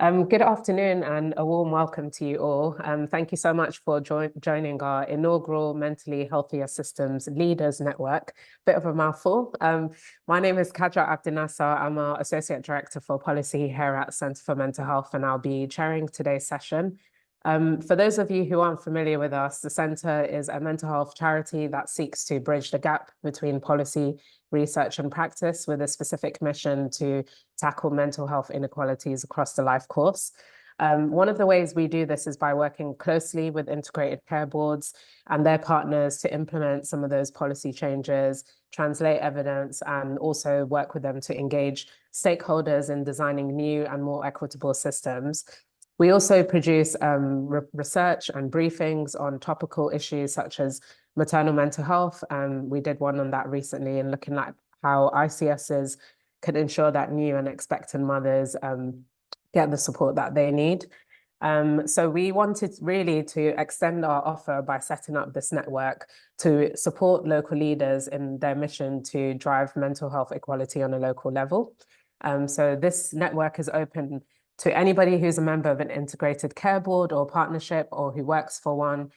Good afternoon and a warm welcome to you all. Thank you so much for joining our inaugural Mentally Healthier Systems Leaders Network. Bit of a mouthful. My name is Kadra Abdinasir. I'm our Associate Director for Policy here at Centre for Mental Health, and I'll be chairing today's session. For those of you who aren't familiar with us, the Centre is a mental health charity that seeks to bridge the gap between policy, research, and practice with a specific mission to tackle mental health inequalities across the life course. One of the ways we do this is by working closely with integrated care boards and their partners to implement some of those policy changes, translate evidence, and also work with them to engage stakeholders in designing new and more equitable systems. We also produce research and briefings on topical issues such as maternal mental health. We did one on that recently and looking at how ICSs could ensure that new and expectant mothers get the support that they need. So we wanted really to extend our offer by setting up this network to support local leaders in their mission to drive mental health equality on a local level. So this network is open to anybody who's a member of an integrated care board or partnership or who works for one,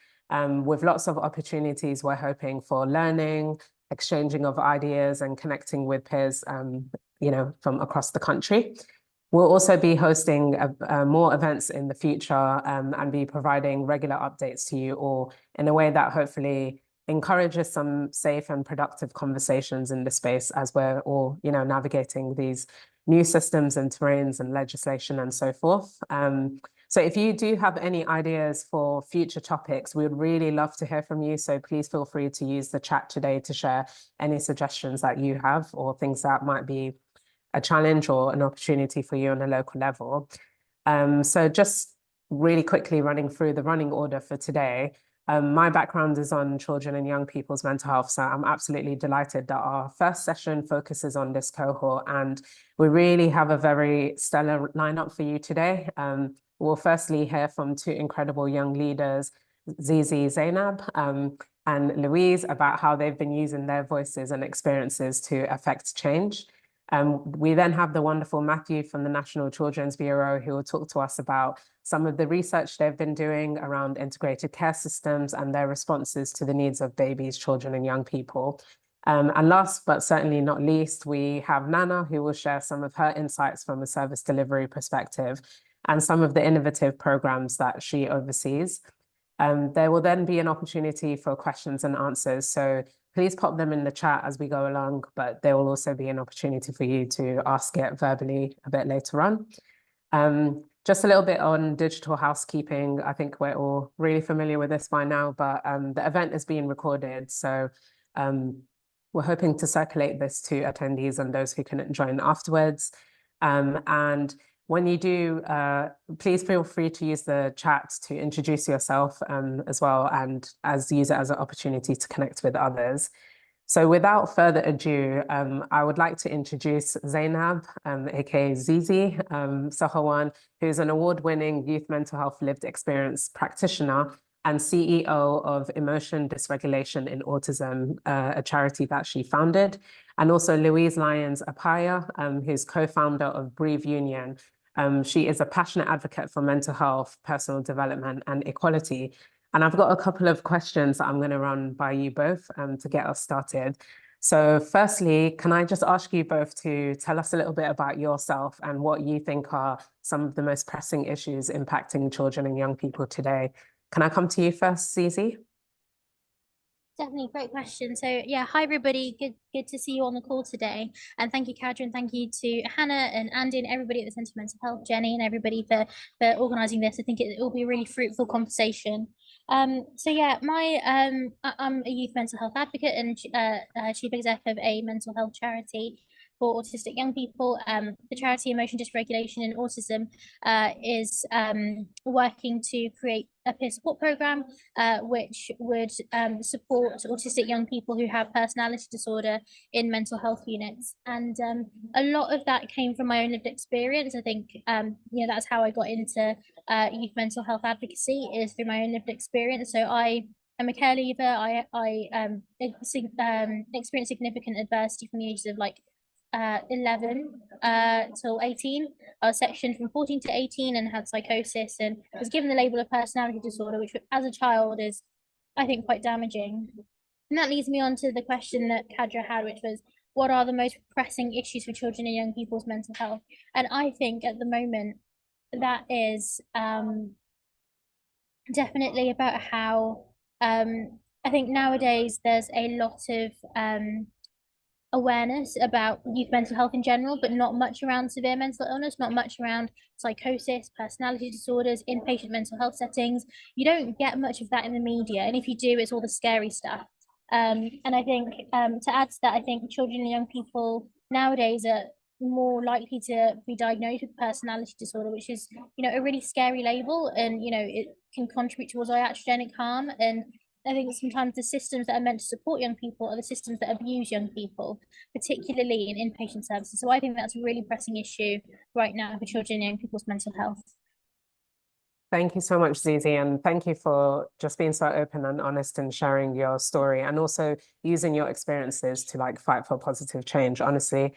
with lots of opportunities. We're hoping for learning, exchanging of ideas and connecting with peers, from across the country. We'll also be hosting more events in the future and be providing regular updates to you all in a way that hopefully encourages some safe and productive conversations in the space as we're all, navigating these new systems and terrains and legislation and so forth. So if you do have any ideas for future topics, we would really love to hear from you. So please feel free to use the chat today to share any suggestions that you have or things that might be a challenge or an opportunity for you on a local level. So just really quickly running through the running order for today. My background is on children and young people's mental health, so I'm absolutely delighted that our first session focuses on this cohort, and we really have a very stellar lineup for you today. We'll firstly hear from two incredible young leaders, Zaynab and Louise, about how they've been using their voices and experiences to affect change. We then have the wonderful Matthew from the National Children's Bureau, who will talk to us about some of the research they've been doing around integrated care systems and their responses to the needs of babies, children, and young people. And last but certainly not least, we have Nana, who will share some of her insights from a service delivery perspective and some of the innovative programs that she oversees. There will then be an opportunity for questions and answers. So please pop them in the chat as we go along, but there will also be an opportunity for you to ask it verbally a bit later on. Just a little bit on digital housekeeping. I think we're all really familiar with this by now, but the event is being recorded. So we're hoping to circulate this to attendees and those who couldn't join afterwards. And when you do, please feel free to use the chat to introduce yourself as well, and use it as an opportunity to connect with others. So without further ado, I would like to introduce Zaynab, aka Zizi Sohawon, who's an award-winning youth mental health lived experience practitioner and CEO of Emotion Dysregulation in Autism, a charity that she founded, and also Louise Lyons-Apaya, who's co-founder of Breathe Union. She is a passionate advocate for mental health, personal development, and equality. And I've got a couple of questions that I'm going to run by you both to get us started. So firstly, can I just ask you both to tell us a little bit about yourself and what you think are some of the most pressing issues impacting children and young people today? Can I come to you first, Zizi? Definitely, great question. So yeah, hi everybody. Good to see you on the call today. And thank you, Kadra, and thank you to Hannah and Andy and everybody at the Centre for Mental Health, Jenny and everybody for organising this. I think it will be a really fruitful conversation. So yeah, I'm a youth mental health advocate and chief exec of a mental health charity for autistic young people. The charity Emotion Dysregulation in Autism is working to create a peer support program which would support autistic young people who have personality disorder in mental health units. And a lot of that came from my own lived experience. I think that's how I got into youth mental health advocacy, is through my own lived experience. So I'm a care leaver. I experienced significant adversity from the ages of like 11 till 18. I was sectioned from 14 to 18 and had psychosis and was given the label of personality disorder, which as a child is, I think, quite damaging. And that leads me on to the question that Kadra had, which was, what are the most pressing issues for children and young people's mental health? And I think at the moment that is definitely about how I think nowadays there's a lot of awareness about youth mental health in general, but not much around severe mental illness, not much around psychosis, personality disorders, inpatient mental health settings. You don't get much of that in the media, and if you do, it's all the scary stuff. And I think to add to that, I think children and young people nowadays are more likely to be diagnosed with personality disorder, which is, a really scary label, and it can contribute towards iatrogenic harm. And I think sometimes the systems that are meant to support young people are the systems that abuse young people, particularly in inpatient services. So I think that's a really pressing issue right now for children and young people's mental health. Thank you so much, Zizi, and thank you for just being so open and honest and sharing your story, and also using your experiences to like fight for positive change. Honestly,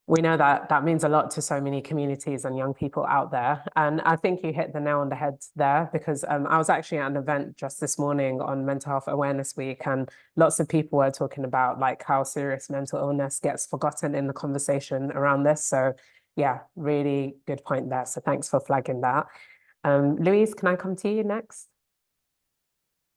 we know that that means a lot to so many communities and young people out there. And I think you hit the nail on the head there, because I was actually at an event just this morning on Mental Health Awareness Week, and lots of people were talking about like how serious mental illness gets forgotten in the conversation around this. So yeah, really good point there. So thanks for flagging that. Louise, can I come to you next?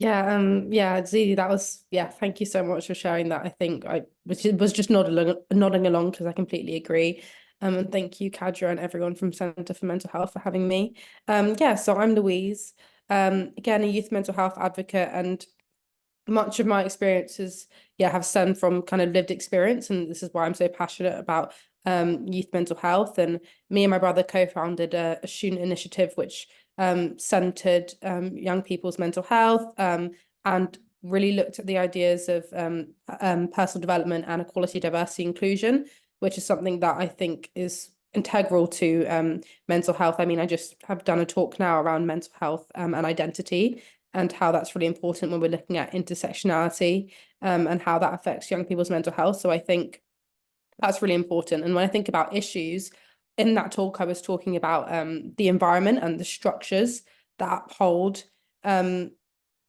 Yeah, Zizi, that was, thank you so much for sharing that. I think I was just nodding along because I completely agree. And thank you, Kadra, and everyone from Centre for Mental Health for having me. So I'm Louise, again, a youth mental health advocate, and much of my experiences, have stemmed from kind of lived experience, and this is why I'm so passionate about youth mental health. And me and my brother co-founded a student initiative which centered young people's mental health and really looked at the ideas of personal development and equality, diversity, inclusion, which is something that I think is integral to mental health. I mean, I just have done a talk now around mental health and identity, and how that's really important when we're looking at intersectionality and how that affects young people's mental health. So I think that's really important. And when I think about issues, in that talk, I was talking about the environment and the structures that uphold and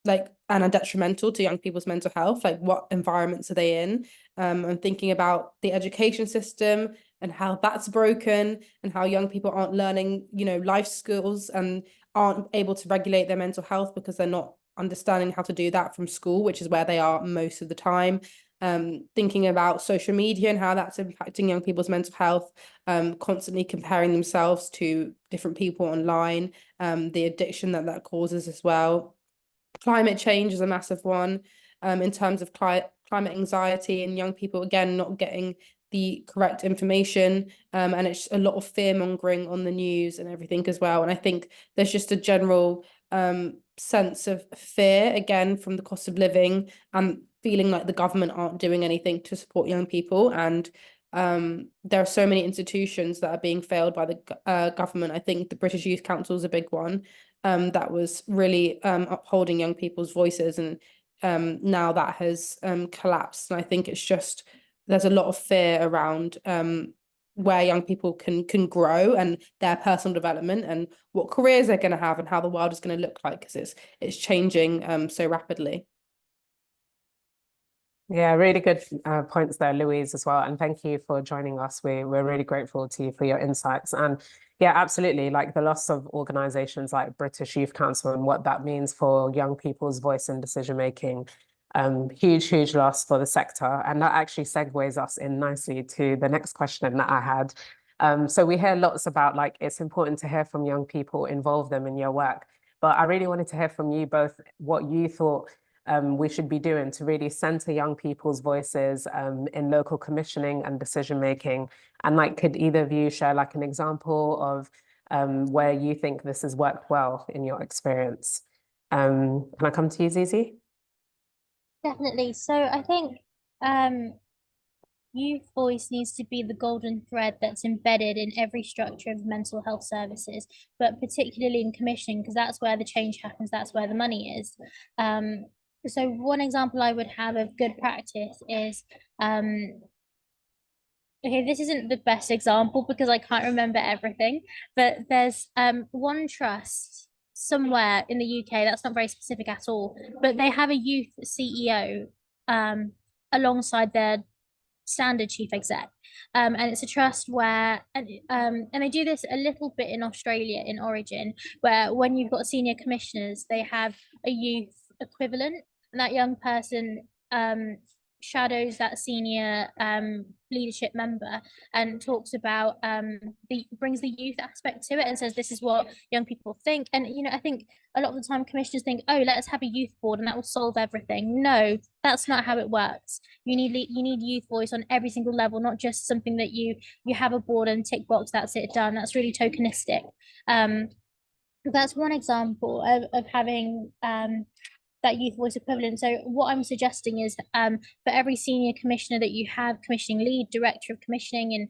are detrimental to young people's mental health. Like, what environments are they in? And thinking about the education system and how that's broken, and how young people aren't learning, life skills, and aren't able to regulate their mental health because they're not understanding how to do that from school, which is where they are most of the time. Thinking about social media and how that's impacting young people's mental health, constantly comparing themselves to different people online, the addiction that causes as well. Climate change is a massive one, in terms of climate anxiety, and young people, again, not getting the correct information, and it's a lot of fear mongering on the news and everything as well. And I think there's just a general sense of fear, again, from the cost of living, and feeling like the government aren't doing anything to support young people. And there are so many institutions that are being failed by the government. I think the British Youth Council is a big one, that was really upholding young people's voices, and now that has collapsed. And I think it's just, there's a lot of fear around where young people can grow, and their personal development, and what careers they're going to have, and how the world is going to look like, because it's changing so rapidly. Yeah, really good points there, Louise, as well. And thank you for joining us. We're really grateful to you for your insights. And yeah, absolutely, like the loss of organizations like British Youth Council and what that means for young people's voice in decision making. Huge loss for the sector. And that actually segues us in nicely to the next question that I had. So we hear lots about like it's important to hear from young people, involve them in your work. But I really wanted to hear from you both what you thought we should be doing to really center young people's voices in local commissioning and decision making. And like, could either of you share like an example of where you think this has worked well in your experience? Can I come to you, Zizi? Definitely. So I think youth voice needs to be the golden thread that's embedded in every structure of mental health services, but particularly in commissioning, because that's where the change happens, that's where the money is. So one example I would have of good practice is Okay, this isn't the best example because I can't remember everything, but there's one trust somewhere in the UK that's not very specific at all, but they have a youth CEO alongside their standard chief exec. And it's a trust where, and they do this a little bit in Australia in origin, where when you've got senior commissioners, they have a youth equivalent, and that young person shadows that senior leadership member and talks about brings the youth aspect to it and says this is what young people think. And I think a lot of the time commissioners think, oh, let's have a youth board and that will solve everything. No, that's not how it works. You need youth voice on every single level, not just something that you have a board and tick box, that's it, done. That's really tokenistic. That's one example of having that youth voice equivalent. So what I'm suggesting is for every senior commissioner that you have, commissioning lead, director of commissioning in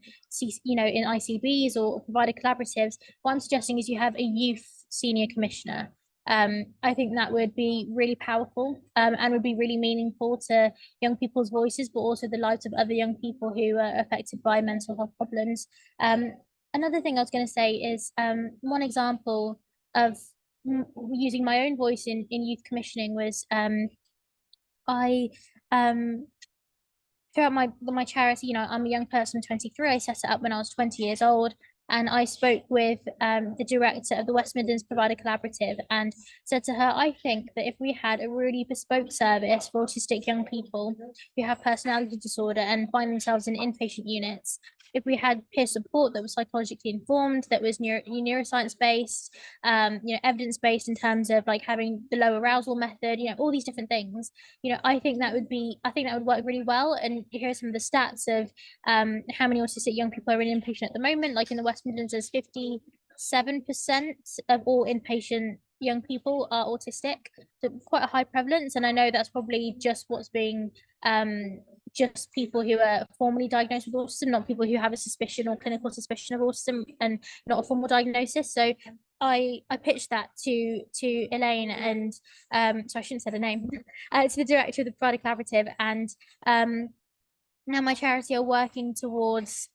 in ICBs or provider collaboratives, what I'm suggesting is you have a youth senior commissioner. I think that would be really powerful and would be really meaningful to young people's voices, but also the lives of other young people who are affected by mental health problems. Another thing I was going to say is one example of using my own voice in youth commissioning was I throughout my charity, I'm a young person, 23. I set it up when I was 20 years old, and I spoke with the director of the West Midlands Provider Collaborative and said to her, I think that if we had a really bespoke service for autistic young people who have personality disorder and find themselves in inpatient units, if we had peer support that was psychologically informed, that was neuroscience based, evidence based in terms of like having the low arousal method, all these different things, I think that would work really well. And here are some of the stats of how many autistic young people are in inpatient at the moment. Like in the West Midlands, there's 57% of all inpatient young people are autistic, so quite a high prevalence. And I know that's probably just what's being just people who are formally diagnosed with autism, not people who have a suspicion or clinical suspicion of autism and not a formal diagnosis. So I pitched that to Elaine and so I shouldn't say the name to the director of the Provider Collaborative, and now my charity are working towards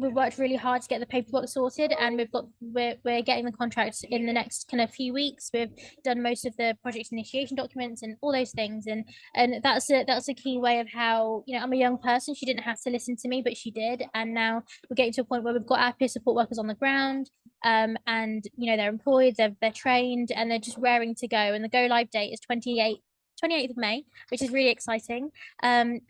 we've worked really hard to get the paperwork sorted, and we're getting the contracts in the next kind of few weeks. We've done most of the project initiation documents and all those things, and that's a key way of how I'm a young person. She didn't have to listen to me, but she did, and now we're getting to a point where we've got our peer support workers on the ground, and they're employed, they're trained, and they're just raring to go. And the go live date is 28th of May, which is really exciting. And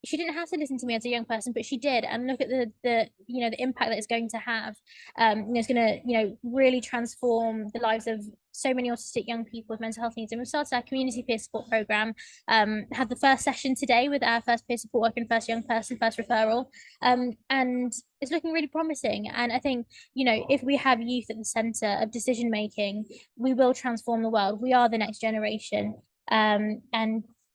she didn't have to listen to me as a young person, but she did. And look at the impact that it's going to have. It's going to really transform the lives of so many autistic young people with mental health needs. And we've started our community peer support program. Had the first session today with our first peer support worker and first young person, first referral, and it's looking really promising. And I think if we have youth at the centre of decision making, we will transform the world. We are the next generation. And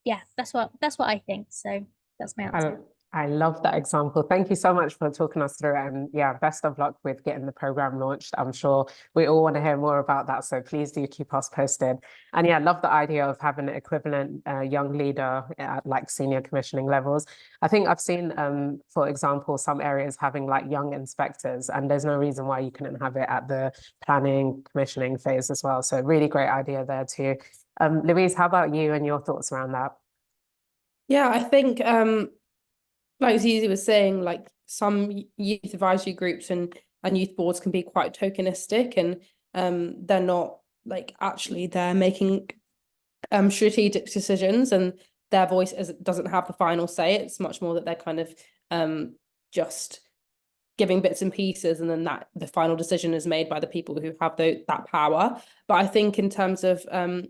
yeah, that's what I think. So that's my answer. I love that example. Thank you so much for talking us through it. And yeah, best of luck with getting the program launched. I'm sure we all want to hear more about that. So please do keep us posted. And yeah, I love the idea of having an equivalent young leader at like senior commissioning levels. I think I've seen, for example, some areas having like young inspectors, and there's no reason why you couldn't have it at the planning commissioning phase as well. So really great idea there too. Louise, how about you and your thoughts around that? Yeah, I think like Zizi was saying, like some youth advisory groups and youth boards can be quite tokenistic, and they're not like actually they're making strategic decisions, and their voice doesn't have the final say. It's much more that they're kind of just giving bits and pieces, and then that the final decision is made by the people who have that power. But I think in terms of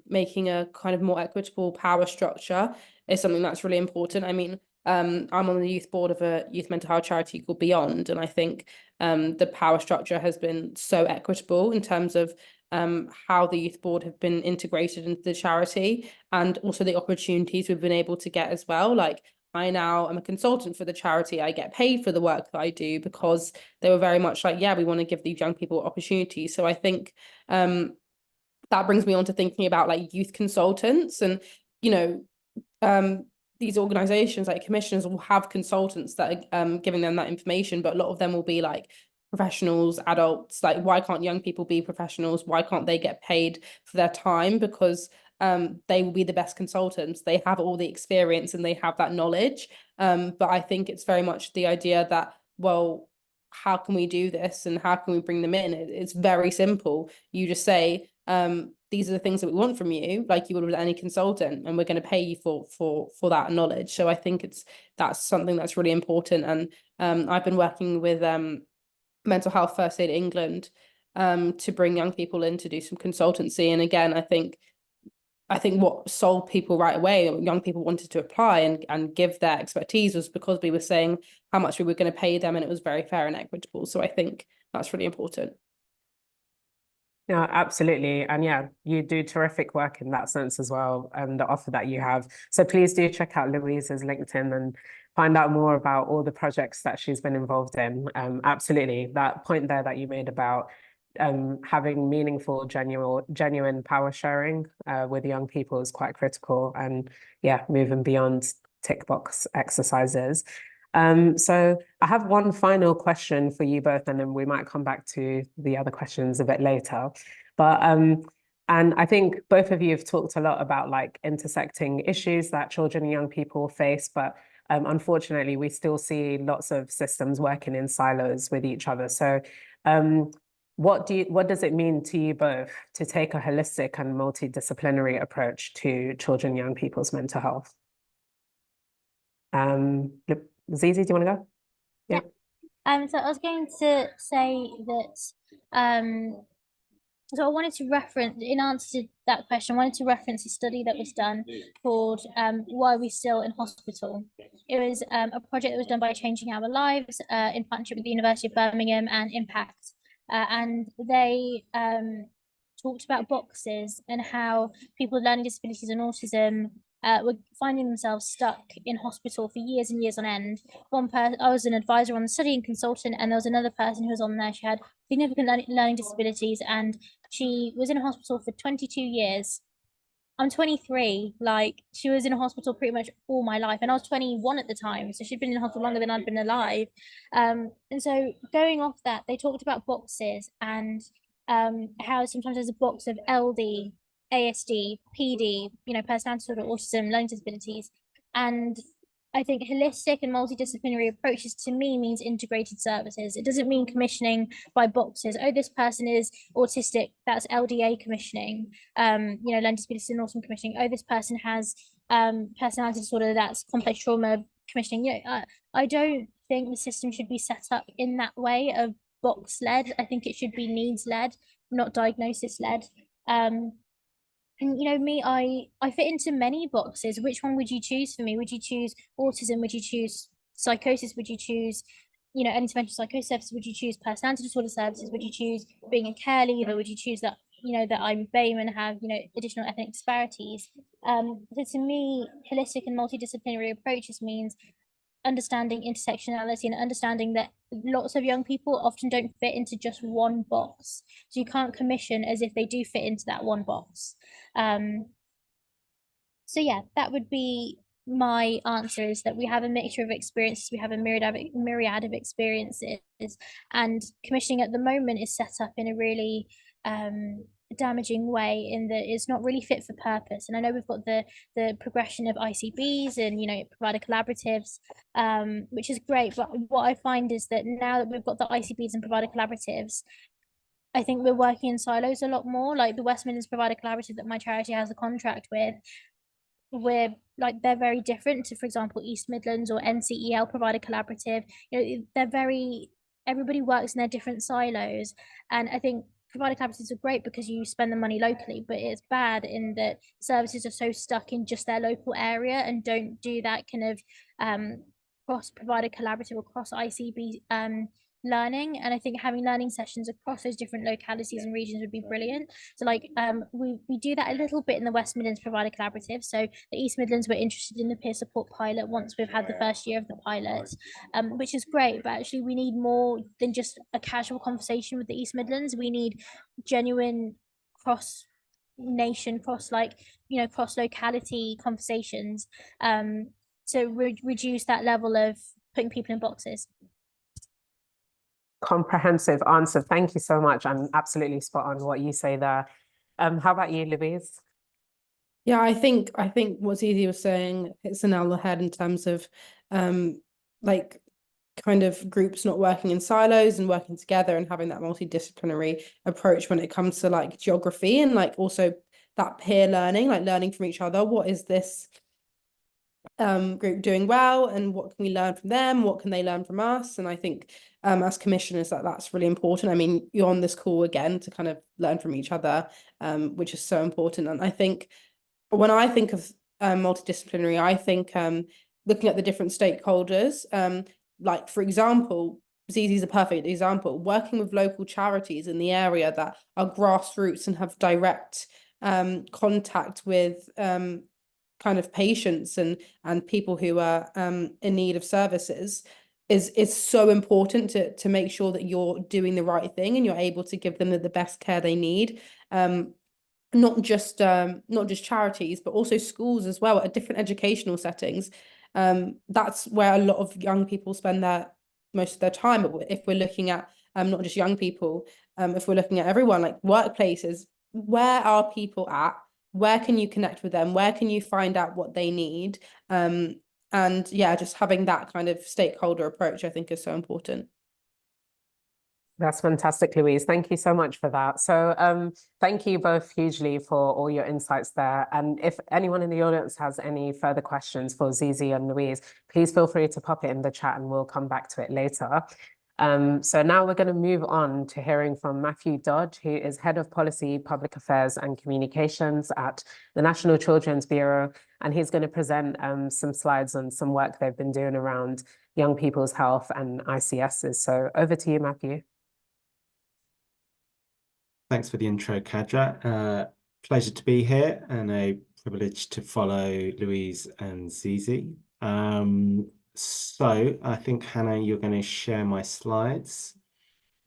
making a kind of more equitable power structure is something that's really important. I mean, I'm on the youth board of a youth mental health charity called Beyond, and I think the power structure has been so equitable in terms of how the youth board have been integrated into the charity, and also the opportunities we've been able to get as well. Like I now am a consultant for the charity. I get paid for the work that I do because they were very much like, yeah, we want to give these young people opportunities. So I think that brings me on to thinking about like youth consultants, and these organizations like commissioners will have consultants that are giving them that information, but a lot of them will be like professionals, adults. Like, why can't young people be professionals? Why can't they get paid for their time? Because they will be the best consultants. They have all the experience and they have that knowledge. But I think it's very much the idea that, well, how can we do this and how can we bring them in? It's very simple. You just say, these are the things that we want from you, like you would with any consultant, and we're going to pay you for that knowledge. So I think that's something that's really important. And I've been working with Mental Health First Aid England to bring young people in to do some consultancy. And again, I think what sold people right away, young people wanted to apply and give their expertise, was because we were saying how much we were going to pay them, and it was very fair and equitable. So I think that's really important. Yeah, absolutely. And yeah, you do terrific work in that sense as well, and the offer that you have. So please do check out Louise's LinkedIn and find out more about all the projects that she's been involved in. Absolutely. That point there that you made about having meaningful, genuine power sharing with young people is quite critical. And yeah, moving beyond tick box exercises. So I have one final question for you both, and then we might come back to the other questions a bit later. But and I think both of you have talked a lot about like intersecting issues that children and young people face, but unfortunately, we still see lots of systems working in silos with each other. So what does it mean to you both to take a holistic and multidisciplinary approach to children and young people's mental health? Zizi, do you want to go? Yeah. So I was going to say that so I wanted to reference, in answer to that question, I wanted to reference a study that was done called Why Are We Still in Hospital? It was a project that was done by Changing Our Lives in partnership with the University of Birmingham and Impact. And they talked about boxes and how people with learning disabilities and autism were finding themselves stuck in hospital for years and years on end. I was an advisor on the study and consultant, and there was another person who was on there. She had significant learning disabilities, and she was in a hospital for 22 years. I'm 23, like she was in a hospital pretty much all my life, and I was 21 at the time, so she'd been in hospital longer than I'd been alive. And so going off that, they talked about boxes and how sometimes there's a box of LD, ASD, PD, personality disorder, autism, learning disabilities. And I think holistic and multidisciplinary approaches to me means integrated services. It doesn't mean commissioning by boxes. Oh, this person is autistic, that's LDA commissioning. Learning disabilities and autism commissioning. Oh, this person has personality disorder, that's complex trauma commissioning. I don't think the system should be set up in that way of box-led. I think it should be needs-led, not diagnosis-led. And me, I fit into many boxes. Which one would you choose for me? Would you choose autism? Would you choose psychosis? Would you choose, intervention psychosis services? Would you choose personality disorder services? Would you choose being a care leaver? Would you choose that, that I'm BAME and have, additional ethnic disparities? So to me, holistic and multidisciplinary approaches means understanding intersectionality and understanding that lots of young people often don't fit into just one box. So you can't commission as if they do fit into that one box. So yeah, that would be my answer, is that we have a mixture of experiences, we have a myriad of experiences, and commissioning at the moment is set up in a really damaging way, in that it's not really fit for purpose. And I know we've got the progression of ICBs and provider collaboratives, which is great, but what I find is that now that we've got the ICBs and provider collaboratives, I think we're working in silos a lot more. Like the West Midlands Provider Collaborative that my charity has a contract with, they're very different to, for example, East Midlands or NCEL Provider Collaborative. Everybody works in their different silos, and I think provider collaboratives are great because you spend the money locally, but it's bad in that services are so stuck in just their local area and don't do that kind of cross provider collaborative or cross ICB learning. And I think having learning sessions across those different localities and regions would be brilliant. So we do that a little bit in the West Midlands Provider Collaborative. So the East Midlands were interested in the peer support pilot once we've had the first year of the pilot, which is great, but actually we need more than just a casual conversation with the East Midlands. We need genuine cross nation, cross locality conversations. reduce that level of putting people in boxes. Comprehensive answer. Thank you so much. And absolutely spot on what you say there. How about you, Louise? Yeah, I think what Zizi was saying, it's the nail on the head in terms of like kind of groups not working in silos and working together and having that multidisciplinary approach when it comes to like geography and like also that peer learning, like learning from each other. What is this group doing well and what can we learn from them? What can they learn from us? And I think as commissioners that's really important. I mean, you're on this call again to kind of learn from each other, which is so important. And I think when I think of multidisciplinary, I think looking at the different stakeholders, like for example, Zizi's a perfect example, working with local charities in the area that are grassroots and have direct contact with kind of patients and people who are in need of services is so important to make sure that you're doing the right thing and you're able to give them the best care they need. Not just charities, but also schools as well at different educational settings. That's where a lot of young people spend most of their time. But if we're looking at not just young people, if we're looking at everyone, like workplaces, where are people at? Where can you connect with them? Where can you find out what they need? And yeah, just having that kind of stakeholder approach, I think, is so important. That's fantastic, Louise. Thank you so much for that. So thank you both hugely for all your insights there. And if anyone in the audience has any further questions for Zizi and Louise, please feel free to pop it in the chat and we'll come back to it later. So now we're going to move on to hearing from Matthew Dodd, who is Head of Policy, Public Affairs and Communications at the National Children's Bureau. And he's going to present some slides on some work they've been doing around young people's health and ICSs. So over to you, Matthew. Thanks for the intro, Kadra. Pleasure to be here and a privilege to follow Louise and Zizi. So I think, Hannah, you're going to share my slides.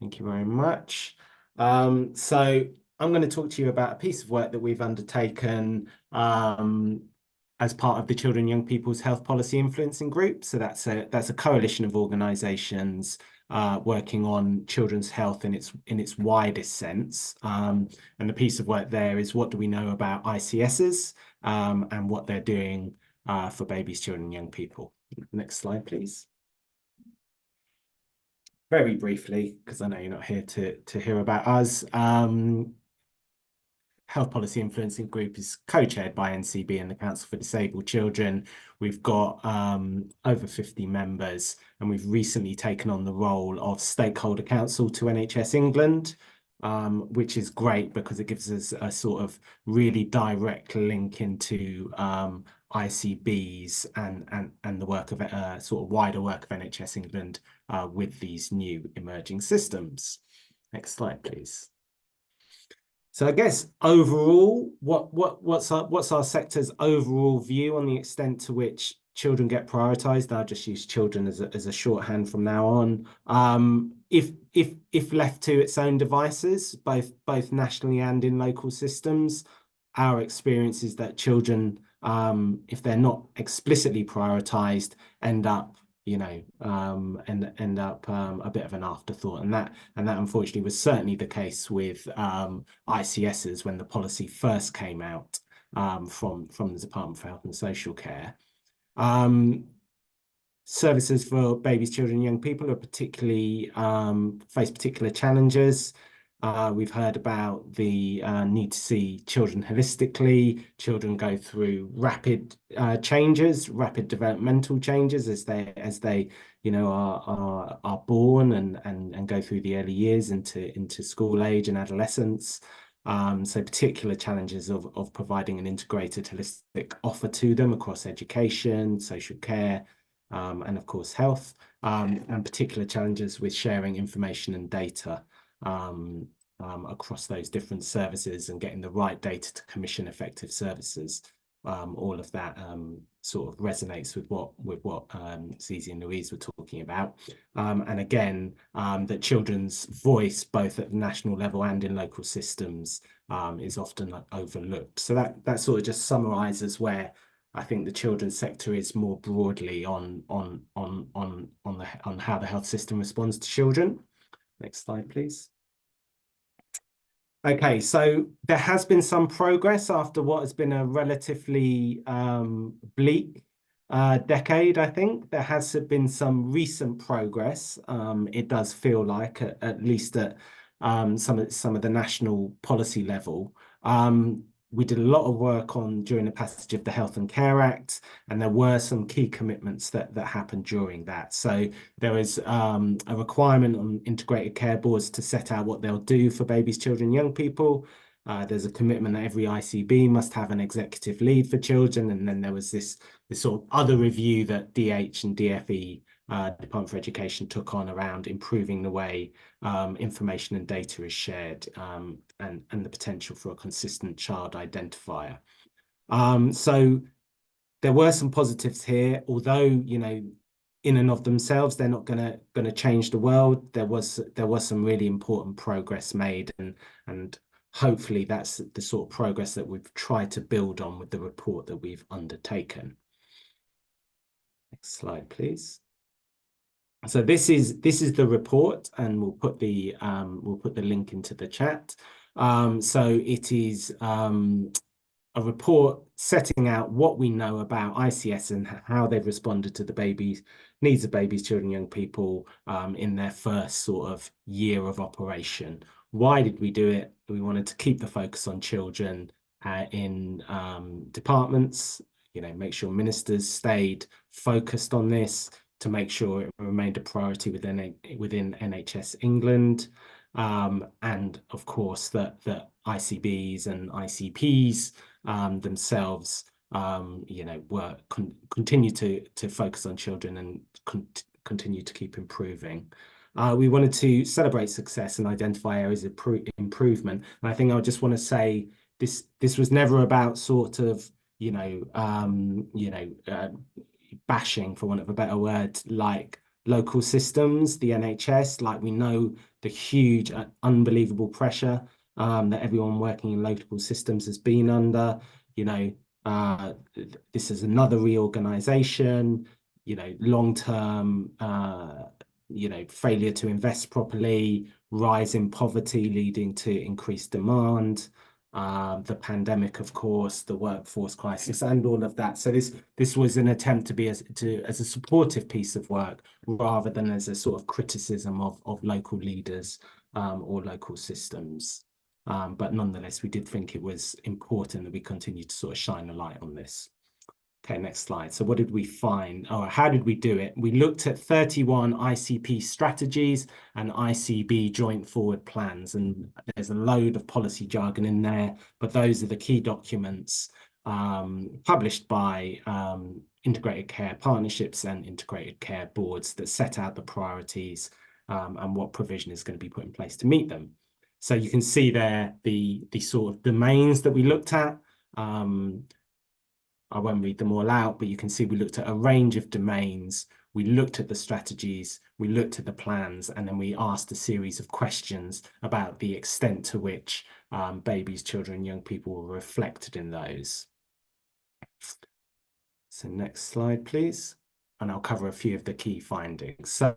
Thank you very much. So I'm going to talk to you about a piece of work that we've undertaken as part of the Children and Young People's Health Policy Influencing Group. So that's a coalition of organisations working on children's health in its widest sense. And the piece of work there is what do we know about ICSs and what they're doing for babies, children, and young people. Next slide, please. Very briefly, because I know you're not here to hear about us. Health Policy Influencing Group is co-chaired by NCB and the Council for Disabled Children. We've got over 50 members, and we've recently taken on the role of stakeholder council to NHS England, which is great because it gives us a sort of really direct link into ICBs and the work of sort of wider work of NHS England with these new emerging systems. Next slide, please. So I guess overall, what's our sector's overall view on the extent to which children get prioritised? I'll just use children as a shorthand from now on. If left to its own devices, both nationally and in local systems, our experience is that children, if they're not explicitly prioritised, end up a bit of an afterthought, and that unfortunately was certainly the case with ICSs when the policy first came out from the Department for Health and Social Care. Services for babies, children, and young people are particularly face particular challenges. We've heard about the need to see children holistically. Children go through rapid changes, rapid developmental changes as they are born and go through the early years into school age and adolescence. So particular challenges of providing an integrated holistic offer to them across education, social care, and of course health, and particular challenges with sharing information and data across those different services and getting the right data to commission effective services. All of that sort of resonates with what Zizi and Louise were talking about. And again, that children's voice, both at the national level and in local systems, is often overlooked. So that sort of just summarises where I think the children's sector is more broadly on how the health system responds to children. Next slide, please. Okay, so there has been some progress after what has been a relatively bleak decade, I think. There has been some recent progress. It does feel like, at least at some of the national policy level. We did a lot of work during the passage of the Health and Care Act, and there were some key commitments that happened during that. So there was a requirement on integrated care boards to set out what they'll do for babies, children, young people. There's a commitment that every ICB must have an executive lead for children, and then there was this sort of other review that DH and DFE, Department for Education, took on around improving the way information and data is shared, and the potential for a consistent child identifier. So there were some positives here, although, you know, in and of themselves, they're not gonna change the world. There was some really important progress made, and hopefully that's the sort of progress that we've tried to build on with the report that we've undertaken. Next slide, please. So this is the report, and we'll put the link into the chat. So it is a report setting out what we know about ICS and how they've responded to the needs of babies, children, young people in their first sort of year of operation. Why did we do it? We wanted to keep the focus on children in departments, you know, make sure ministers stayed focused on this, to make sure it remained a priority within NHS England, and of course that ICBs and ICPs themselves, you know, continue to focus on children and continue to keep improving. We wanted to celebrate success and identify areas of improvement. And I think I just want to say this was never about sort of, bashing, for want of a better word, like local systems, the NHS. Like, we know the huge, unbelievable pressure that everyone working in local systems has been under. You know, this is another reorganization, you know, long-term, you know, failure to invest properly, rise in poverty leading to increased demand, the pandemic, of course, the workforce crisis, and all of that. So this was an attempt to be as a supportive piece of work, rather than as a sort of criticism of local leaders or local systems. But nonetheless, we did think it was important that we continue to sort of shine a light on this. Okay, next slide. So what did we find? Or how did we do it? We looked at 31 ICP strategies and ICB joint forward plans, and there's a load of policy jargon in there, but those are the key documents published by integrated care partnerships and integrated care boards that set out the priorities and what provision is going to be put in place to meet them. So you can see there the sort of domains that we looked at. I won't read them all out, but you can see we looked at a range of domains. We looked at the strategies, we looked at the plans, and then we asked a series of questions about the extent to which babies, children, and young people were reflected in those. So next slide, please. And I'll cover a few of the key findings. So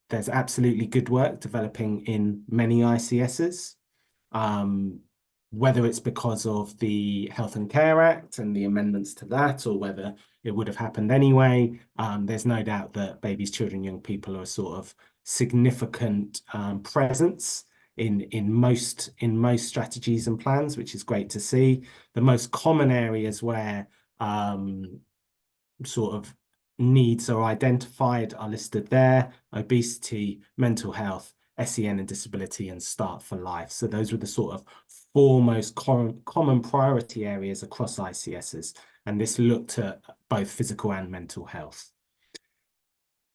there's absolutely good work developing in many ICSs. Whether it's because of the Health and Care Act and the amendments to that, or whether it would have happened anyway, there's no doubt that babies, children, young people are a sort of significant presence in most strategies and plans, which is great to see. The most common areas where sort of needs are identified are listed there: obesity, mental health, SEN and disability, and Start for Life. So those were the sort of four most common priority areas across ICSs, and this looked at both physical and mental health.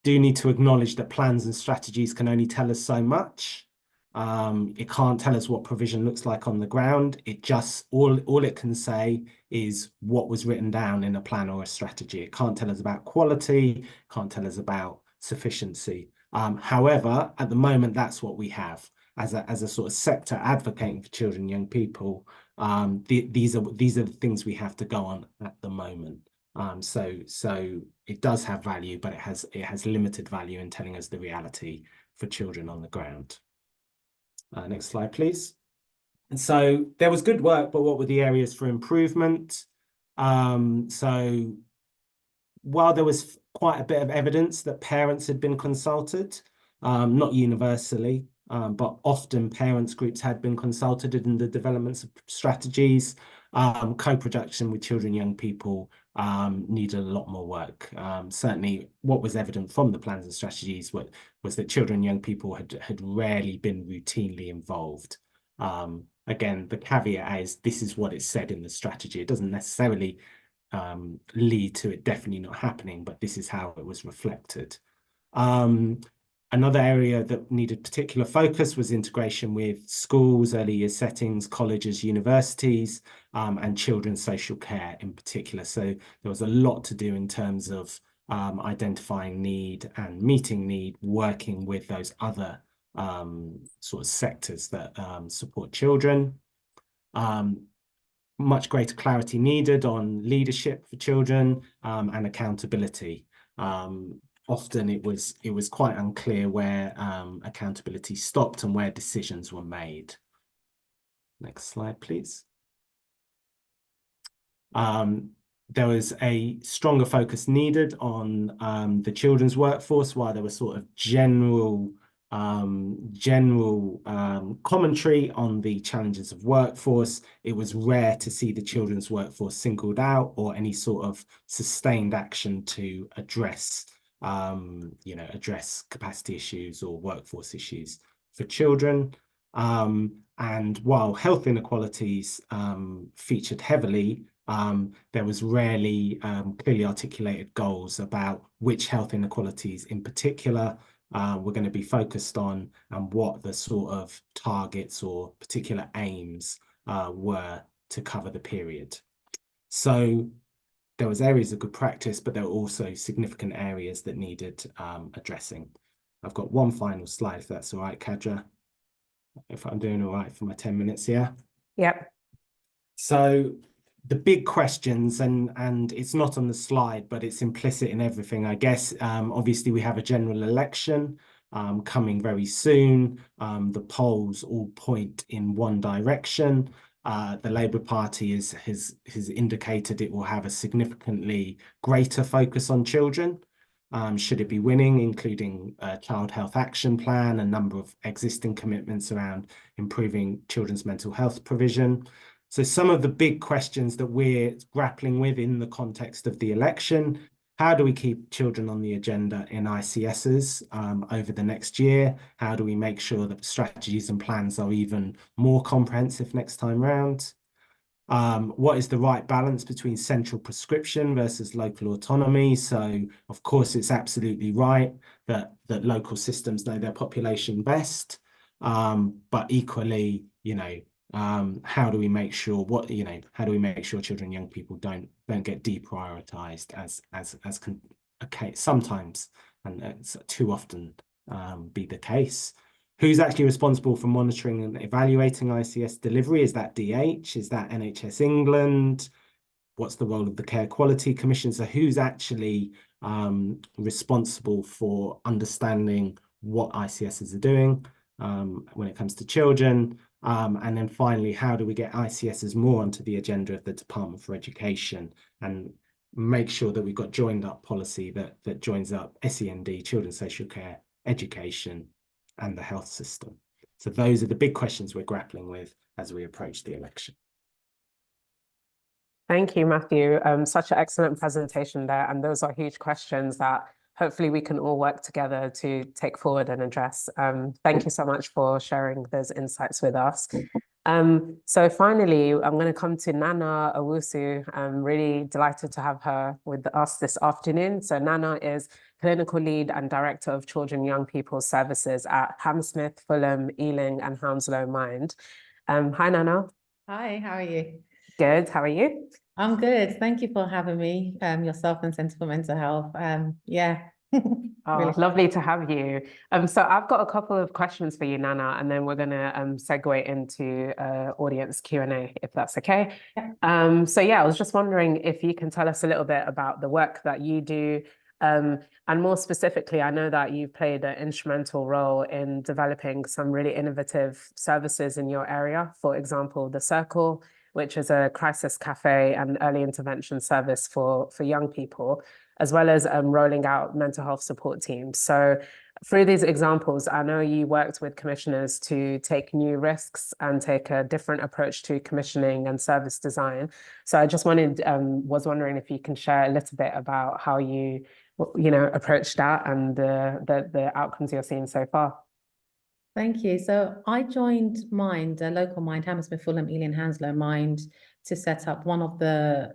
Do need to acknowledge that plans and strategies can only tell us so much. It can't tell us what provision looks like on the ground. It just, all it can say is what was written down in a plan or a strategy. It can't tell us about quality, can't tell us about sufficiency. However, at the moment, that's what we have as a sort of sector advocating for children and young people. these are the things we have to go on at the moment. So it does have value, but it has limited value in telling us the reality for children on the ground. Next slide, please. And so there was good work, but what were the areas for improvement? So while there was quite a bit of evidence that parents had been consulted, not universally, but often parents groups had been consulted in the developments of strategies. Co-production with children, young people needed a lot more work. Certainly what was evident from the plans and strategies was that children, young people had rarely been routinely involved. Again, the caveat is this is what is said in the strategy. It doesn't necessarily lead to it definitely not happening, but this is how it was reflected. Another area that needed particular focus was integration with schools, early years settings, colleges, universities, and children's social care in particular. So there was a lot to do in terms of identifying need and meeting need, working with those other sort of sectors that support children. Much greater clarity needed on leadership for children and accountability. Often it was quite unclear where accountability stopped and where decisions were made. Next slide, please. There was a stronger focus needed on the children's workforce, while there was sort of general commentary on the challenges of workforce. It was rare to see the children's workforce singled out or any sort of sustained action to address capacity issues or workforce issues for children. And while health inequalities featured heavily, there was rarely clearly articulated goals about which health inequalities in particular we're going to be focused on and what the sort of targets or particular aims were to cover the period. So there was areas of good practice, but there were also significant areas that needed addressing. I've got one final slide, if that's all right, Kadra, if I'm doing all right for my 10 minutes here. Yep. So the big questions, and it's not on the slide, but it's implicit in everything, I guess. Obviously, we have a general election coming very soon. The polls all point in one direction. The Labour Party has indicated it will have a significantly greater focus on children, should it be winning, including a Child Health Action Plan, a number of existing commitments around improving children's mental health provision. So some of the big questions that we're grappling with in the context of the election: how do we keep children on the agenda in ICSs over the next year? How do we make sure that strategies and plans are even more comprehensive next time round? What is the right balance between central prescription versus local autonomy? So, of course, it's absolutely right that local systems know their population best, but equally, how do we make sure children and young people don't get deprioritized as can sometimes and it's too often be the case? Who's actually responsible for monitoring and evaluating ICS delivery? Is that DH? Is that NHS England? What's the role of the Care Quality Commission? So who's actually responsible for understanding what ICSs are doing when it comes to children? And then finally, how do we get ICSs more onto the agenda of the Department for Education and make sure that we've got joined up policy that joins up SEND, children's social care, education, and the health system? So those are the big questions we're grappling with as we approach the election. Thank you, Matthew. Such an excellent presentation there. And those are huge questions that hopefully we can all work together to take forward and address. Thank you so much for sharing those insights with us. So finally, I'm going to come to Nana Owusu. I'm really delighted to have her with us this afternoon. So Nana is Clinical Lead and Director of Children and Young People Services at Hammersmith, Fulham, Ealing, and Hounslow Mind. Hi, Nana. Hi, how are you? Good. How are you? I'm good. Thank you for having me, yourself and Centre for Mental Health. Yeah, Oh, lovely to have you. So I've got a couple of questions for you, Nana, and then we're going to segue into audience Q&A, if that's okay. So yeah, I was just wondering if you can tell us a little bit about the work that you do. And more specifically, I know that you've played an instrumental role in developing some really innovative services in your area. For example, The Circle, which is a crisis cafe and early intervention service for young people, as well as rolling out mental health support teams. So through these examples, I know you worked with commissioners to take new risks and take a different approach to commissioning and service design. So I just was wondering if you can share a little bit about how you approached that and the outcomes you're seeing so far. Thank you. So I joined Mind, a local Mind, Hammersmith, Fulham, Ealing, Hounslow Mind, to set up one of the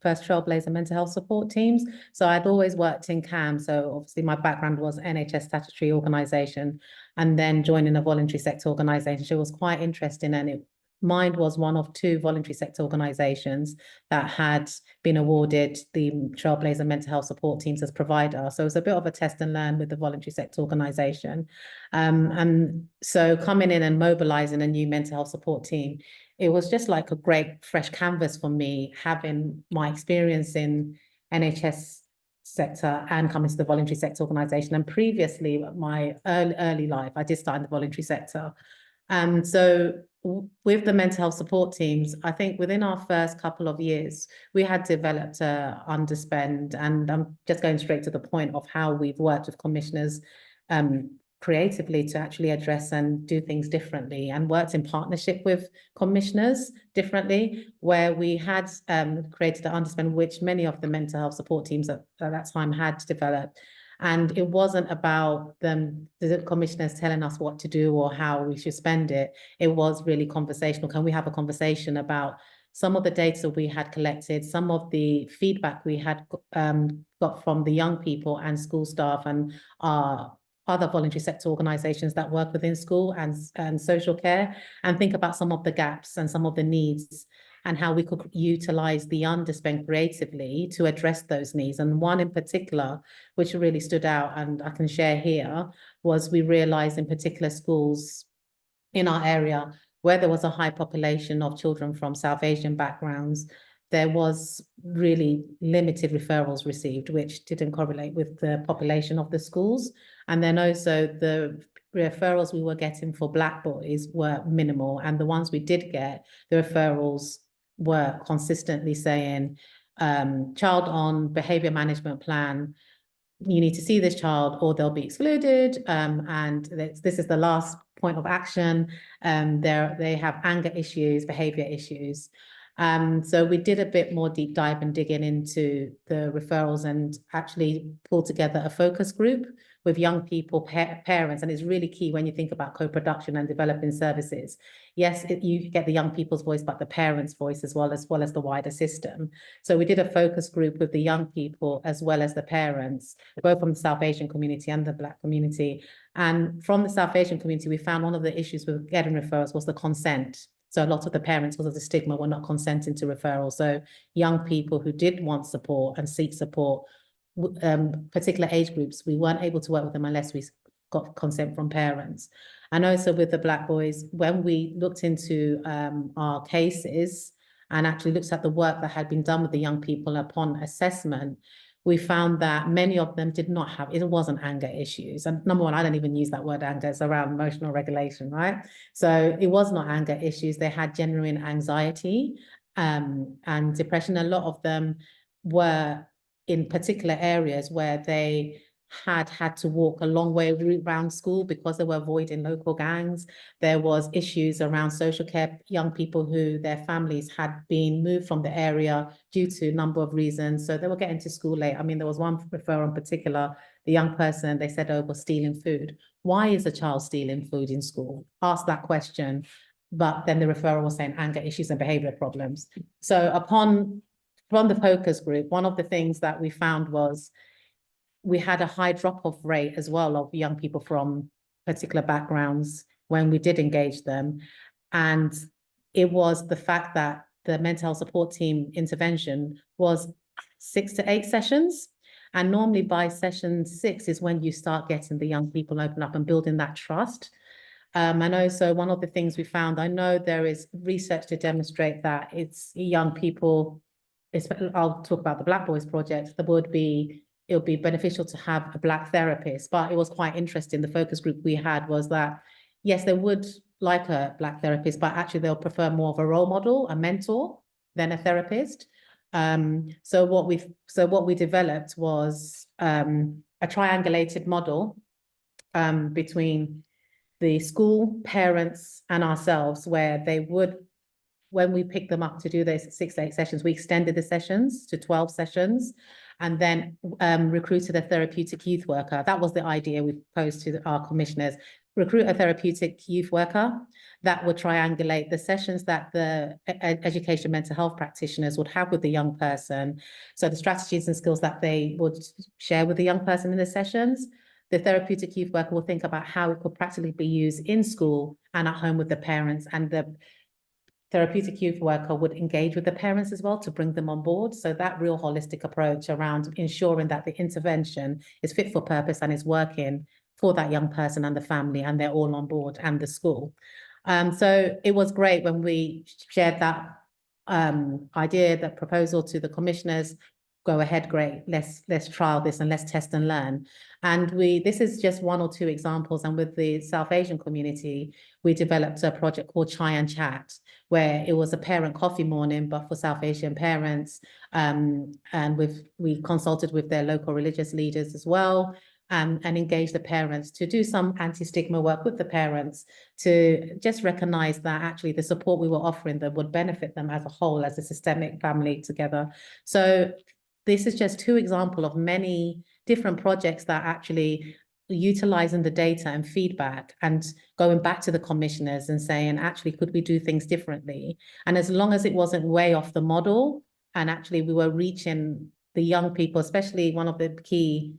first trailblazer mental health support teams. So I'd always worked in CAM. So obviously my background was NHS statutory organisation, and then joining a voluntary sector organisation. So it was quite interesting, and Mind was one of 2 voluntary sector organisations that had been awarded the Trailblazer Mental Health Support Teams as provider. So it was a bit of a test and learn with the voluntary sector organisation. And so coming in and mobilising a new mental health support team, it was just like a great fresh canvas for me, having my experience in NHS sector and coming to the voluntary sector organisation. And previously, my early life, I did start in the voluntary sector. So with the mental health support teams, I think within our first couple of years, we had developed a underspend, and I'm just going straight to the point of how we've worked with commissioners creatively to actually address and do things differently, and worked in partnership with commissioners differently, where we had created an underspend, which many of the mental health support teams at that time had developed. And it wasn't about the commissioners telling us what to do or how we should spend it. It was really conversational. Can we have a conversation about some of the data we had collected, some of the feedback we had got from the young people and school staff and our other voluntary sector organisations that work within school and social care, and think about some of the gaps and some of the needs, and how we could utilise the underspend creatively to address those needs. And one in particular, which really stood out, and I can share here, was we realised in particular schools in our area where there was a high population of children from South Asian backgrounds, there was really limited referrals received, which didn't correlate with the population of the schools. And then also the referrals we were getting for Black boys were minimal. And the ones we did get, the referrals were consistently saying, child on behaviour management plan, you need to see this child or they'll be excluded, and this is the last point of action. They have anger issues, behaviour issues. So we did a bit more deep dive and digging into the referrals, and actually pulled together a focus group with young people, parents, and it's really key when you think about co-production and developing services. Yes, you get the young people's voice, but the parents' voice as well as the wider system. So we did a focus group with the young people as well as the parents, both from the South Asian community and the Black community. And from the South Asian community, we found one of the issues with getting referrals was the consent. So a lot of the parents, because of the stigma, were not consenting to referrals. So young people who did want support and seek support, particular age groups, we weren't able to work with them unless we got consent from parents. And also with the Black boys, when we looked into our cases and actually looked at the work that had been done with the young people upon assessment, we found that many of them did not have, it wasn't anger issues. And number one, I don't even use that word anger, it's around emotional regulation, right? So it was not anger issues. They had genuine anxiety and depression. A lot of them were in particular areas where they had to walk a long way around school because they were avoiding local gangs. There was issues around social care, young people who their families had been moved from the area due to a number of reasons. So they were getting to school late. I mean, there was one referral in particular, the young person, they said, oh, was stealing food. Why is a child stealing food in school? Ask that question. But then the referral was saying anger issues and behavior problems. So from the focus group, one of the things that we found was we had a high drop-off rate as well of young people from particular backgrounds when we did engage them. And it was the fact that the mental health support team intervention was 6 to 8 sessions. And normally by session 6 is when you start getting the young people open up and building that trust. And also one of the things we found, I know there is research to demonstrate that it's young people, I'll talk about the Black Boys Project, it would be beneficial to have a Black therapist, but it was quite interesting. The focus group we had was that, yes, they would like a Black therapist, but actually they'll prefer more of a role model, a mentor, than a therapist. So what we developed was a triangulated model between the school, parents, and ourselves, where they would, when we picked them up to do those 6 to 8 sessions, we extended the sessions to 12 sessions, and then recruited a therapeutic youth worker. That was the idea we posed to our commissioners. Recruit a therapeutic youth worker that would triangulate the sessions that the education mental health practitioners would have with the young person. So the strategies and skills that they would share with the young person in the sessions, the therapeutic youth worker will think about how it could practically be used in school and at home with the parents, and the therapeutic youth worker would engage with the parents as well to bring them on board. So that real holistic approach around ensuring that the intervention is fit for purpose and is working for that young person and the family, and they're all on board, and the school. So it was great when we shared that idea, that proposal to the commissioners. Go ahead, great, let's trial this and let's test and learn. And this is just 1 or 2 examples. And with the South Asian community, we developed a project called Chai and Chat, where it was a parent coffee morning, but for South Asian parents. And we consulted with their local religious leaders as well, and engaged the parents to do some anti-stigma work with the parents, to just recognize that actually the support we were offering them would benefit them as a whole, as a systemic family together. So this is just 2 examples of many different projects that actually utilizing the data and feedback and going back to the commissioners and saying, actually, could we do things differently? And as long as it wasn't way off the model, and actually we were reaching the young people, especially one of the key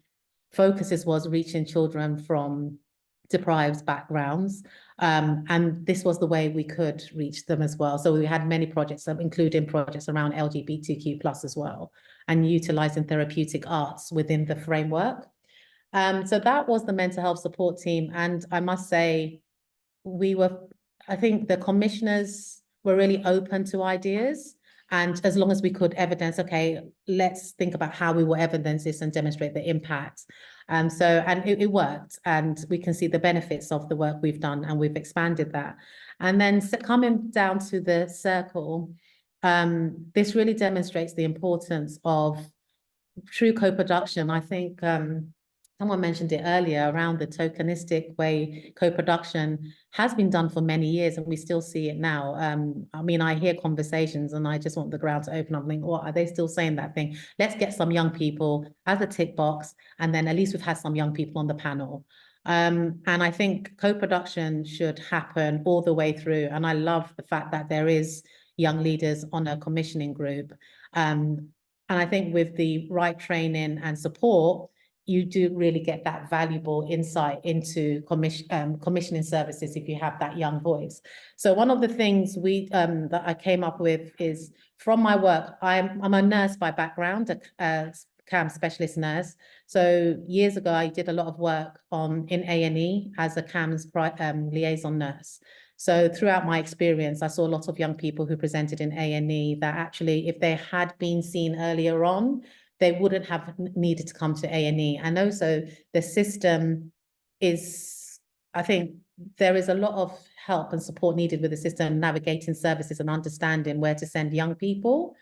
focuses was reaching children from deprived backgrounds. And this was the way we could reach them as well. So we had many projects, including projects around LGBTQ+ as well, and utilizing therapeutic arts within the framework. So that was the mental health support team. And I must say, I think the commissioners were really open to ideas. And as long as we could evidence, okay, let's think about how we will evidence this and demonstrate the impact. And it worked, and we can see the benefits of the work we've done, and we've expanded that. And then coming down to the circle, this really demonstrates the importance of true co-production. I think someone mentioned it earlier around the tokenistic way co-production has been done for many years, and we still see it now. I mean, I hear conversations and I just want the ground to open up and think, what are they still saying that thing? Let's get some young people as a tick box, and then at least we've had some young people on the panel. And I think co-production should happen all the way through. And I love the fact that there is young leaders on a commissioning group. And I think with the right training and support, you do really get that valuable insight into commissioning services if you have that young voice. So one of the things that I came up with is, from my work, I'm a nurse by background, a CAM specialist nurse. So years ago, I did a lot of work in A&E as a CAMS liaison nurse. So throughout my experience, I saw a lot of young people who presented in A&E that actually, if they had been seen earlier on, they wouldn't have needed to come to A&E. And also the system is, I think there is a lot of help and support needed with the system, navigating services and understanding where to send young people.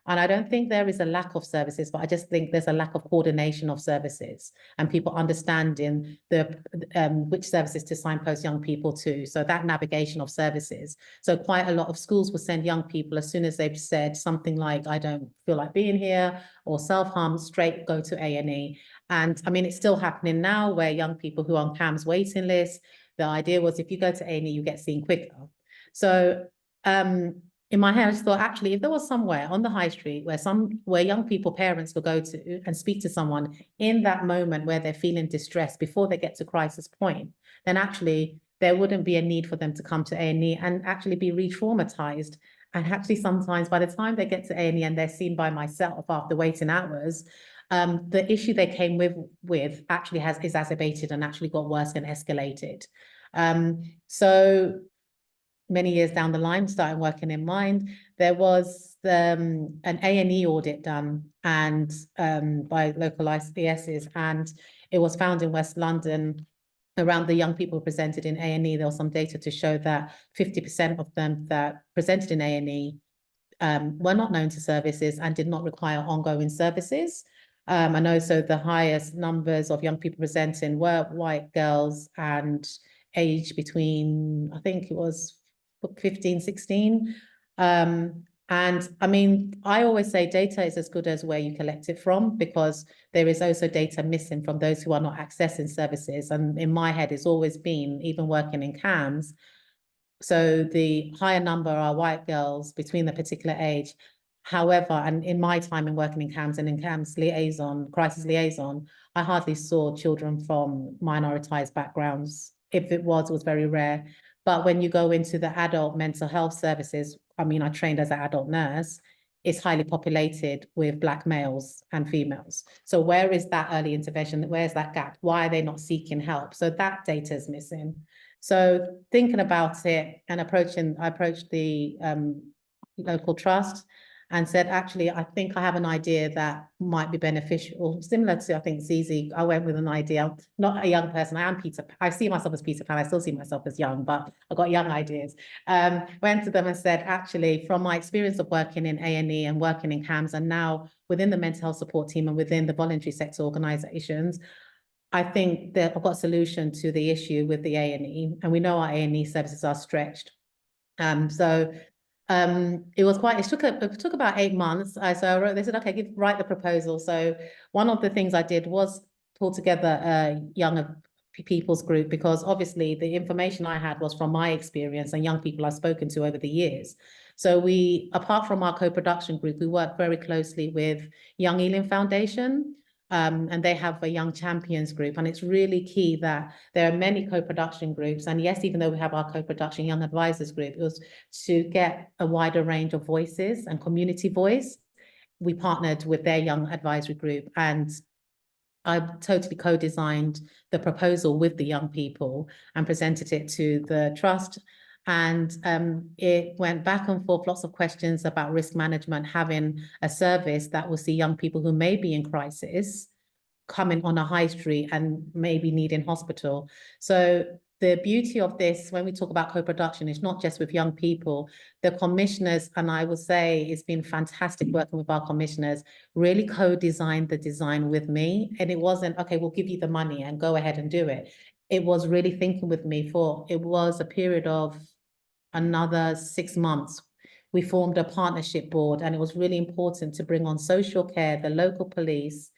And I don't think there is a lack of services, but I just think there's a lack of coordination of services and people understanding which services to signpost young people to. So that navigation of services. So quite a lot of schools will send young people as soon as they've said something like, I don't feel like being here, or self-harm, straight go to A&E. And I mean, it's still happening now where young people who are on CAM's waiting list, the idea was if you go to A&E, you get seen quicker. So, in my head, I just thought, actually, if there was somewhere on the high street where young people, parents could go to and speak to someone in that moment where they're feeling distressed before they get to crisis point, then actually there wouldn't be a need for them to come to A&E and actually be re-traumatized. And actually, sometimes by the time they get to A&E and they're seen by myself after waiting hours, The issue they came with actually has exacerbated and actually got worse and escalated. So many years down the line, starting working in Mind, there was an A&E audit done and by local ICSs, and it was found in West London around the young people presented in A&E. There was some data to show that 50% of them that presented in A&E were not known to services and did not require ongoing services. And also the highest numbers of young people presenting were white girls and age between, I think it was 15, 16. And I mean, I always say data is as good as where you collect it from, because there is also data missing from those who are not accessing services. And in my head, it's always been, even working in CAMS, so the higher number are white girls between the particular age. However, and in my time in working in CAMS and in CAMS liaison, crisis liaison, I hardly saw children from minoritized backgrounds. If it was very rare. But when you go into the adult mental health services, I mean, I trained as an adult nurse, it's highly populated with Black males and females. So where is that early intervention? Where's that gap? Why are they not seeking help? So that data is missing. So thinking about it and I approached the local trust and said, actually, I think I have an idea that might be beneficial. Similar to, I think, Zizi, I went with an idea. I'm not a young person. I see myself as Peter Pan. I still see myself as young, but I've got young ideas. Went to them and said, actually, from my experience of working in A&E and working in CAMS, and now within the mental health support team and within the voluntary sector organizations, I think that I've got a solution to the issue with the A&E, and we know our A&E services are stretched. It was quite, it took about 8 months. So I wrote, they said, okay, write the proposal. So one of the things I did was pull together a young people's group, because obviously the information I had was from my experience and young people I've spoken to over the years. So we, apart from our co-production group, we work very closely with Young Ealing Foundation, and they have a Young Champions group. And it's really key that there are many co-production groups. And yes, even though we have our co-production Young Advisors group, it was to get a wider range of voices and community voice. We partnered with their Young Advisory group, and I totally co-designed the proposal with the young people and presented it to the trust. And it went back and forth, lots of questions about risk management, having a service that will see young people who may be in crisis coming on a high street and maybe needing hospital. So the beauty of this, when we talk about co-production, is not just with young people. The commissioners, and I would say it's been fantastic working with our commissioners, really co-designed the design with me. And it wasn't, okay, we'll give you the money and go ahead and do it. It was really thinking with me it was a period of another 6 months. We formed a partnership board, and it was really important to bring on social care, the local police,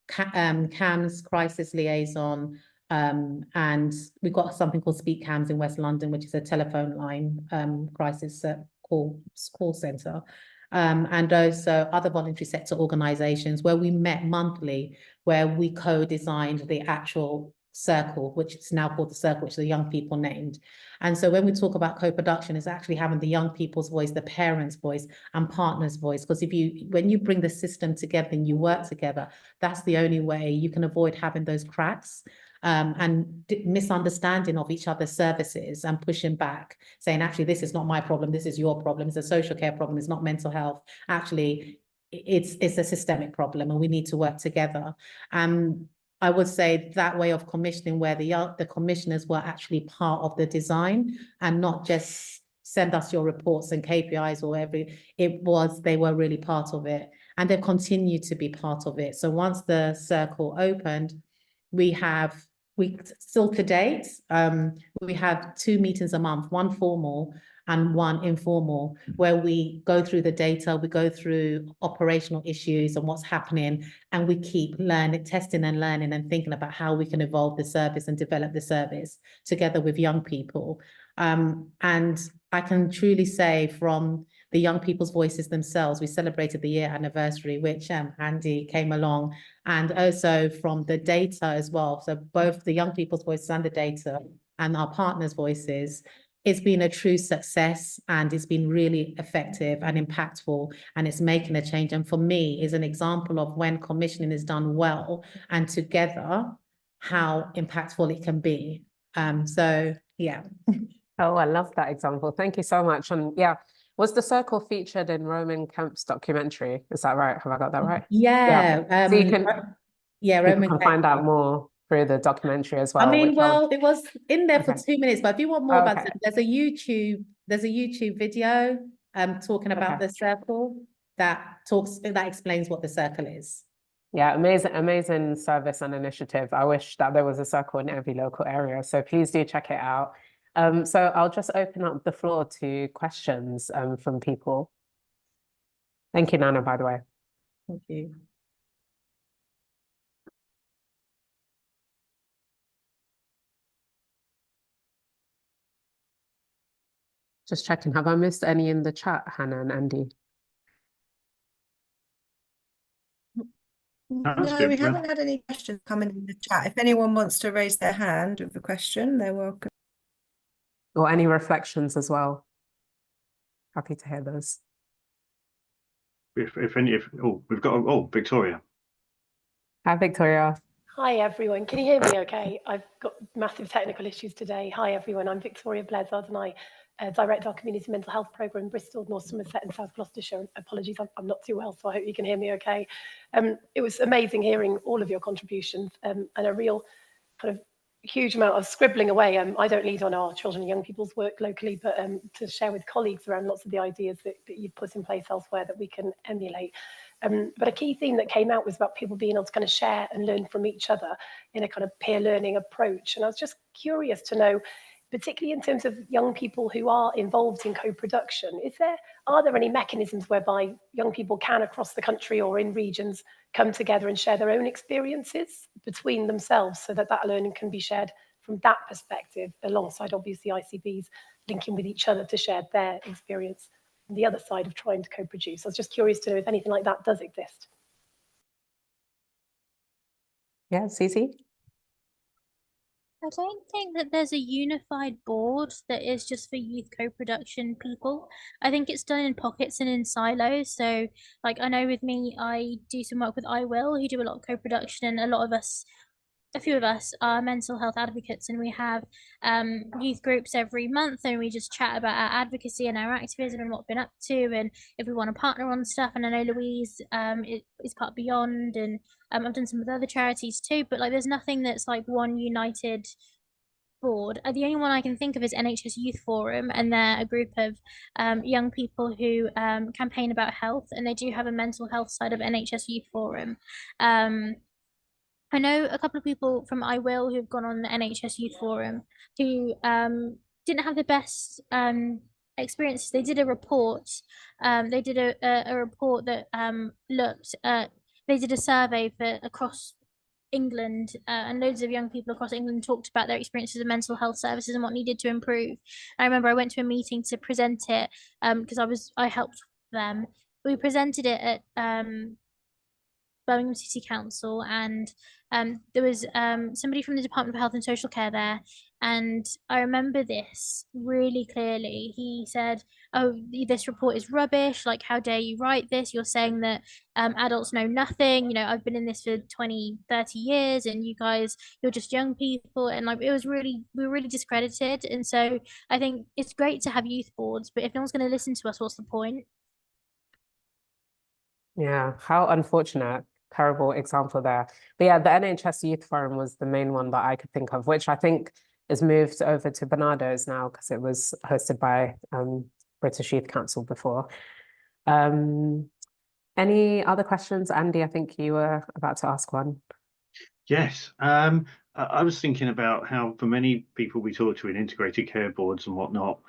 CAMS crisis liaison, and we've got something called Speak CAMS in West London, which is a telephone line crisis call center, and also other voluntary sector organizations where we met monthly, where we co-designed the actual circle, which is now called the circle, which the young people named. And so when we talk about co-production, it's actually having the young people's voice, the parents' voice, and partners' voice. Because when you bring the system together and you work together, that's the only way you can avoid having those cracks and misunderstanding of each other's services, and pushing back, saying, actually, this is not my problem, this is your problem, it's a social care problem, it's not mental health. Actually, it's a systemic problem, and we need to work together. I would say that way of commissioning, where the commissioners were actually part of the design and not just send us your reports and KPIs or they were really part of it, and they've continued to be part of it. So once the circle opened, we still to date, we have 2 meetings a month, one formal and one informal, where we go through the data, we go through operational issues and what's happening, and we keep learning, testing and learning and thinking about how we can evolve the service and develop the service together with young people. And I can truly say, from the young people's voices themselves, we celebrated the year anniversary, which Andy came along, and also from the data as well. So both the young people's voices and the data and our partners' voices, it's been a true success, and it's been really effective and impactful, and it's making a change. And for me, is an example of when commissioning is done well and together, how impactful it can be. So yeah. Oh, I love that example. Thank you so much. And yeah, was the circle featured in Roman Kemp's documentary? Is that right? Have I got that right? Yeah. So you can, people Roman can Kemp. find out more through the documentary as well. I mean, which well, it was in there for Okay. 2 minutes, but if you want more about Okay. it, there's a YouTube video talking about Okay. the circle that explains what the circle is. Yeah, amazing service and initiative. I wish that there was a circle in every local area. So please do check it out. So I'll just open up the floor to questions from people. Thank you, Nana, by the way. Thank you. Just checking. Have I missed any in the chat, Hannah and Andy? No, we haven't had any questions coming in the chat. If anyone wants to raise their hand with a question, they're welcome. Or any reflections as well? Happy to hear those. We've got Victoria. Hi, Victoria. Hi everyone, can you hear me okay? I've got massive technical issues today. Hi everyone, I'm Victoria Blezard and I direct our community mental health programme in Bristol, North Somerset and South Gloucestershire. Apologies, I'm not too well, so I hope you can hear me okay. It was amazing hearing all of your contributions and a real kind of huge amount of scribbling away. I don't lead on our children and young people's work locally, but to share with colleagues around lots of the ideas that you've put in place elsewhere that we can emulate. But a key theme that came out was about people being able to kind of share and learn from each other in a kind of peer learning approach. And I was just curious to know, particularly in terms of young people who are involved in co-production, are there any mechanisms whereby young people can, across the country or in regions, come together and share their own experiences between themselves so that learning can be shared from that perspective, alongside obviously ICBs linking with each other to share their experience on the other side of trying to co-produce? I was just curious to know if anything like that does exist. Yeah, Cici? I don't think that there's a unified board that is just for youth co-production people. I think it's done in pockets and in silos. So like, I know with me, I do some work with I Will, who do a lot of co-production, and a few of us are mental health advocates, and we have youth groups every month, and we just chat about our advocacy and our activism and what we've been up to, and if we want to partner on stuff. And I know Louise is part of Beyond, and I've done some with other charities too, but like, there's nothing that's like one united board. The only one I can think of is NHS Youth Forum, and they're a group of young people who campaign about health, and they do have a mental health side of NHS Youth Forum. I know a couple of people from I Will who've gone on the NHS Youth Forum who didn't have the best experiences. They did a report. They did a report that looked at. They did a survey for across England, and loads of young people across England talked about their experiences of mental health services and what needed to improve. I remember I went to a meeting to present it because I helped them. We presented it at Birmingham City Council, and there was somebody from the Department of Health and Social Care there, and I remember this really clearly. He said, "Oh, this report is rubbish, like how dare you write this? You're saying that adults know nothing. You know, I've been in this for 20-30 years, and you're just young people." And like, we were really discredited. And so I think it's great to have youth boards, but if no one's going to listen to us, what's the point? Yeah, how unfortunate. Terrible example there. But yeah, the NHS Youth Forum was the main one that I could think of, which I think is moved over to Bernardo's now because it was hosted by British Youth Council before. Any other questions? Andy, I think you were about to ask one. Yes, I was thinking about how for many people we talk to in integrated care boards and whatnot,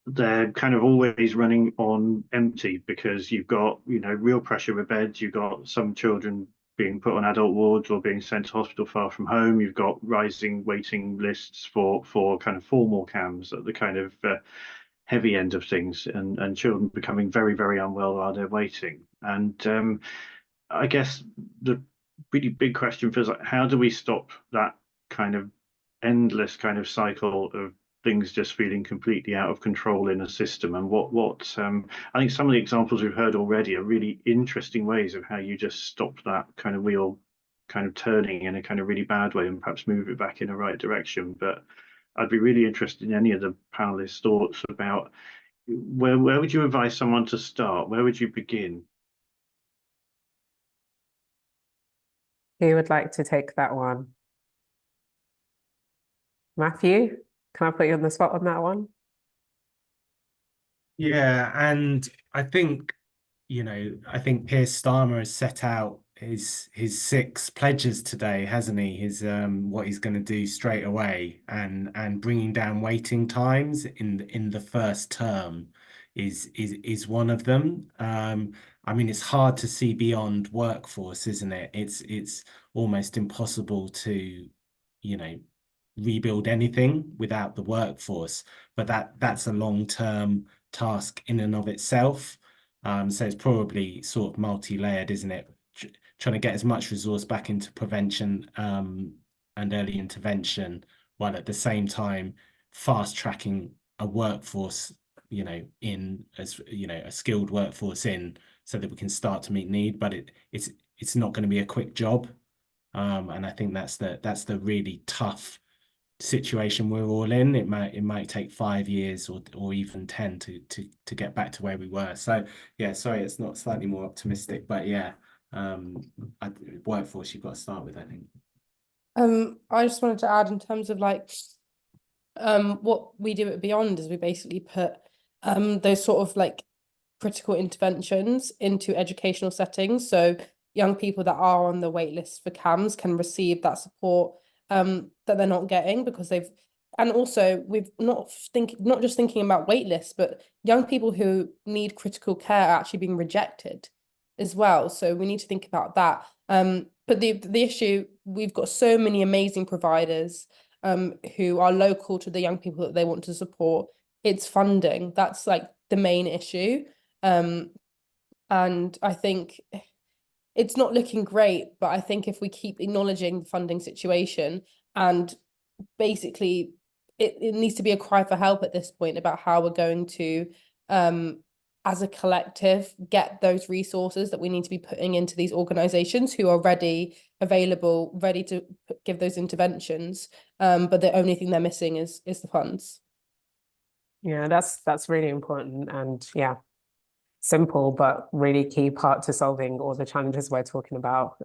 they're kind of always running on empty because you've got, real pressure with beds. You've got some children being put on adult wards or being sent to hospital far from home. You've got rising waiting lists for kind of formal CAMs at the kind of heavy end of things, and children becoming very, very unwell while they're waiting. And I guess the really big question feels like, how do we stop that kind of endless kind of cycle of things just feeling completely out of control in a system. And I think some of the examples we've heard already are really interesting ways of how you just stop that kind of wheel kind of turning in a kind of really bad way and perhaps move it back in the right direction. But I'd be really interested in any of the panelists' thoughts about where would you advise someone to start? Where would you begin? Who would like to take that one? Matthew, can I put you on the spot on that one? Yeah, and I think, I think Piers Starmer has set out his 6 pledges today, hasn't he? His what he's going to do straight away, and bringing down waiting times in the first term is one of them. I mean, it's hard to see beyond workforce, isn't it? It's almost impossible to, rebuild anything without the workforce, but that's a long-term task in and of itself. So it's probably sort of multi-layered, isn't it? Trying to get as much resource back into prevention and early intervention, while at the same time fast tracking a workforce, in as a skilled workforce in, so that we can start to meet need. But it's not going to be a quick job, and I think that's the really tough situation we're all in. It might take 5 years or even 10 to get back to where we were. So yeah, sorry, it's not slightly more optimistic, but yeah, workforce you've got to start with, I think. I just wanted to add in terms of like what we do at Beyond is we basically put those sort of like critical interventions into educational settings, so young people that are on the wait list for CAMS can receive that support that they're not getting, because and also we've not just thinking about wait lists, but young people who need critical care are actually being rejected as well. So we need to think about that. But the issue, we've got so many amazing providers who are local to the young people that they want to support. It's funding. That's like the main issue. And I think it's not looking great, but I think if we keep acknowledging the funding situation, and basically it needs to be a cry for help at this point about how we're going to, as a collective, get those resources that we need to be putting into these organizations who are ready, available, ready to give those interventions. But the only thing they're missing is the funds. Yeah, that's really important, and yeah, simple but really key part to solving all the challenges we're talking about.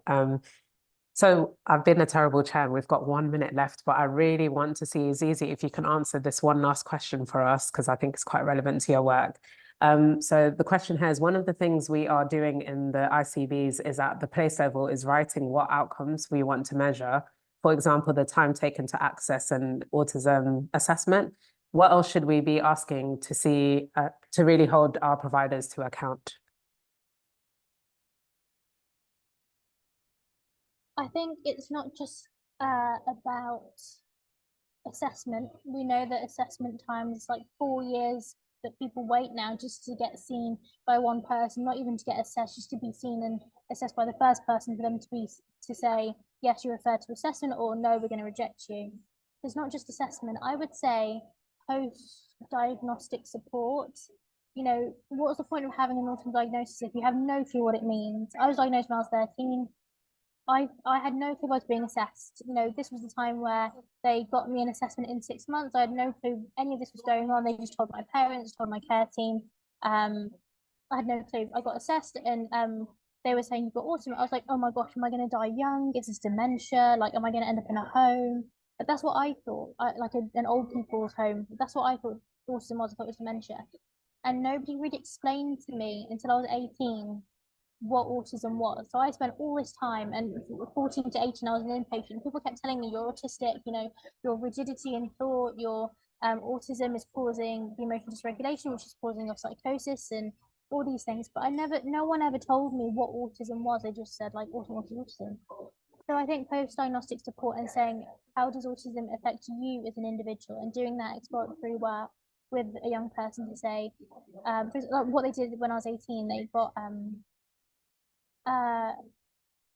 So I've been a terrible chair and we've got 1 minute left, but I really want to see, Zizi, if you can answer this one last question for us, because I think it's quite relevant to your work. So the question here is, one of the things we are doing in the ICBs is at the place level is writing what outcomes we want to measure. For example, the time taken to access an autism assessment. What else should we be asking to see, to really hold our providers to account? I think it's not just about assessment. We know that assessment time is like 4 years that people wait now just to get seen by one person, not even to get assessed, just to be seen and assessed by the first person, for them to say, yes, you're referred to assessment, or no, we're going to reject you. It's not just assessment. I would say post-diagnostic support. What's the point of having an autism diagnosis if you have no clue what it means? I was diagnosed when I was 13. I had no clue I was being assessed. This was the time where they got me an assessment in 6 months. I had no clue any of this was going on. They just told my parents, told my care team. I had no clue. I got assessed, and they were saying, you've got autism. I was like, oh my gosh, am I going to die young? Is this dementia? Like, am I going to end up in a home? But that's what I thought, like an old people's home. That's what I thought autism was. I thought it was dementia. And nobody really explained to me until I was 18 what autism was. So I spent all this time, and 14 to 18, I was an inpatient. People kept telling me, you're autistic, your rigidity in thought, your autism is causing the emotion dysregulation, which is causing your psychosis and all these things. But no one ever told me what autism was. They just said like autism. So I think post-diagnostic support and saying, how does autism affect you as an individual, and doing that exploratory work with a young person to say, like what they did when I was 18, they got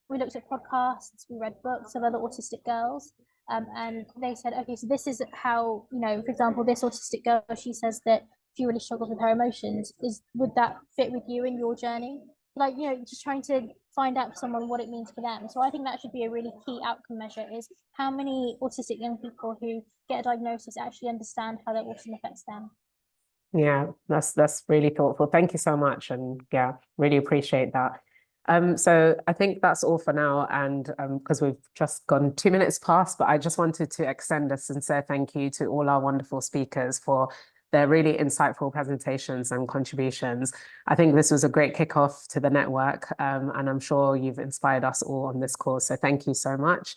we looked at podcasts, we read books of other autistic girls, and they said, okay, so this is how, you know, for example, this autistic girl, she says that she really struggles with her emotions. Would that fit with you in your journey? Like, you know, just trying to find out for someone what it means for them. So I think that should be a really key outcome measure, is how many autistic young people who get a diagnosis actually understand how their autism affects them. Yeah, that's really thoughtful. Thank you so much. And yeah, really appreciate that. So I think that's all for now. And because we've just gone 2 minutes past, but I just wanted to extend a sincere thank you to all our wonderful speakers for their really insightful presentations and contributions. I think this was a great kickoff to the network, and I'm sure you've inspired us all on this course. So thank you so much.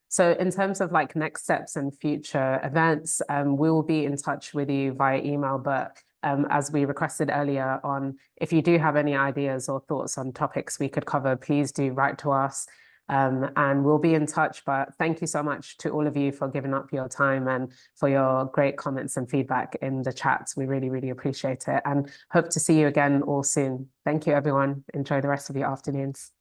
So in terms of like next steps and future events, we will be in touch with you via email, but as we requested earlier on, if you do have any ideas or thoughts on topics we could cover, please do write to us, and we'll be in touch. But thank you so much to all of you for giving up your time and for your great comments and feedback in the chats. We really, really appreciate it, and hope to see you again all soon. Thank you, everyone. Enjoy the rest of your afternoons.